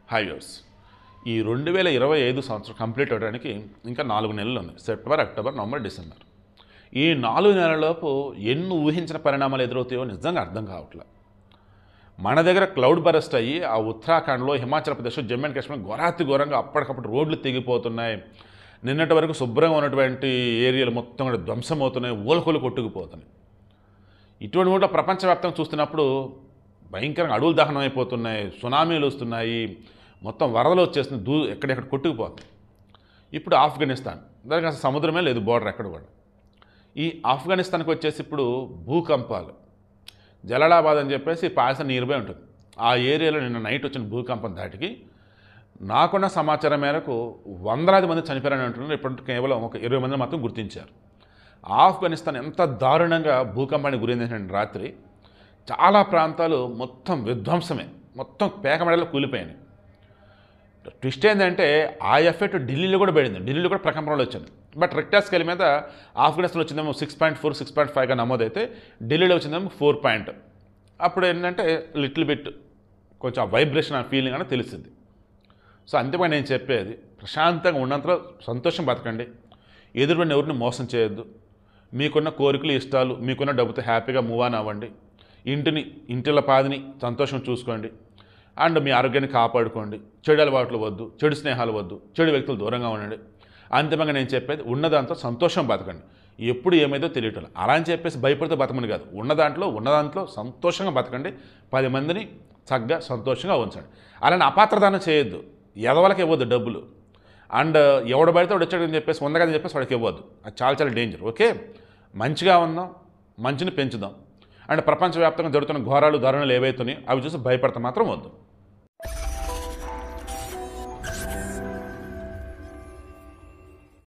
Hi viewers. ఈ 2025 సంవత్సరం complete అవ్వడానికి ఇంకా 4 నెలలు ఉంది. September, October, November, December. ఈ 4 నెలలలోపు ఎన్ని ఊహించిన పరిణామాలు ఎదురవుతాయో నిజంగా అర్థం కావట్లేదు. మన దగ్గర క్లౌడ్ బరస్ట్ అయ్యి ఆ ఉత్తరాఖండ్లో, హిమాచల్ ప్రదేశ్, జమ్మూ అండ్ కాశ్మీర్ ఘోరాతిఘోరంగా అప్పటికప్పుడు రోడ్లు తెగిపోతున్నాయి. నిన్నటి వరకు శుభ్రంగా ఉన్నటువంటి ఏరియాలు మొత్తం కూడా ధ్వంసమవుతున్నాయి, ఊలకొలు కొట్టుకుపోతున్నాయి. ఇటువంటి కూడా ప్రపంచవ్యాప్తంగా చూస్తున్నప్పుడు భయంకరంగా అడవులు దహనం అయిపోతున్నాయి, సునామీలు వస్తున్నాయి, మొత్తం వరదలు వచ్చేస్తుంది, ఎక్కడెక్కడ కొట్టుకుపోతుంది. ఇప్పుడు ఆఫ్ఘనిస్తాన్, దానికి అసలు సముద్రమే లేదు, బోర్డర్ ఎక్కడ కూడా. ఈ ఆఫ్ఘనిస్తాన్కి వచ్చేసి ఇప్పుడు భూకంపాలు, జలాలాబాద్ అని చెప్పేసి పాకిస్తాన్ నియర్బై ఉంటుంది. ఆ ఏరియాలో నిన్న నైట్ వచ్చిన భూకంపం దాటికి నాకున్న సమాచారం మేరకు వందలాది మంది చనిపోయారని అంటున్నారు. ఇప్పుడు కేవలం ఒక 20 మంది మాత్రం గుర్తించారు. ఆఫ్ఘనిస్తాన్ ఎంత దారుణంగా భూకంపానికి గురైందంటే రాత్రి చాలా ప్రాంతాలు మొత్తం విధ్వంసమే, మొత్తం పేకమెడలో కూలిపోయాయి. ట్విస్ట్ ఏంటంటే ఆ ఎఫెక్ట్ ఢిల్లీలో కూడా పడింది, ఢిల్లీలో కూడా ప్రకంపనలు వచ్చింది. బట్ రిక్టర్ స్కేల్ మీద ఆఫ్ఘనిస్తాన్ వచ్చిందేమో 6.4, 6.5గా నమోదైతే ఢిల్లీలో వచ్చిందేమో 4. అప్పుడు ఏంటంటే లిటిల్ బిట్ కొంచెం ఆ వైబ్రేషన్, ఆ ఫీలింగ్ అనేది తెలిసింది. సో అంతేమని నేను చెప్పేది, ప్రశాంతంగా ఉన్నంతలో సంతోషం బతకండి, ఎదురుపడిన ఎవరిని మోసం చేయొద్దు, మీకున్న కోరికలు, ఇష్టాలు, మీకున్న డబ్బుతో హ్యాపీగా మూవ్ ఆన్ అవ్వండి, ఇంటిల పాదిని సంతోషం చూసుకోండి, అండ్ మీ ఆరోగ్యాన్ని కాపాడుకోండి, చెడు అలవాట్లు వద్దు, చెడు స్నేహాలు వద్దు, చెడు వ్యక్తులు దూరంగా ఉండండి. అంతిమంగా నేను చెప్పేది ఉన్నదాంతో సంతోషం బతకండి. ఎప్పుడు ఏమైందో తెలియటం అలా అని చెప్పేసి భయపడితే బతకమని కాదు, ఉన్నదాంట్లో సంతోషంగా బతకండి, 10 మందిని చక్కగా సంతోషంగా ఉంచండి. అలానే అపాత్రదానం చేయొద్దు, ఎదవలకి ఇవ్వద్దు డబ్బులు, అండ్ ఎవడు పడితే వాడు వచ్చాడని చెప్పేసి ఉందగదని చెప్పేసి వాడికి ఇవ్వద్దు. అది చాలా చాలా డేంజర్. ఓకే, మంచిగా ఉందాం, మంచిని పెంచుదాం. అండ్ ప్రపంచవ్యాప్తంగా జరుగుతున్న ఘోరాలు, దారుణాలు ఏవైతున్నాయో అవి చూసి భయపడతా మాత్రం వద్దు.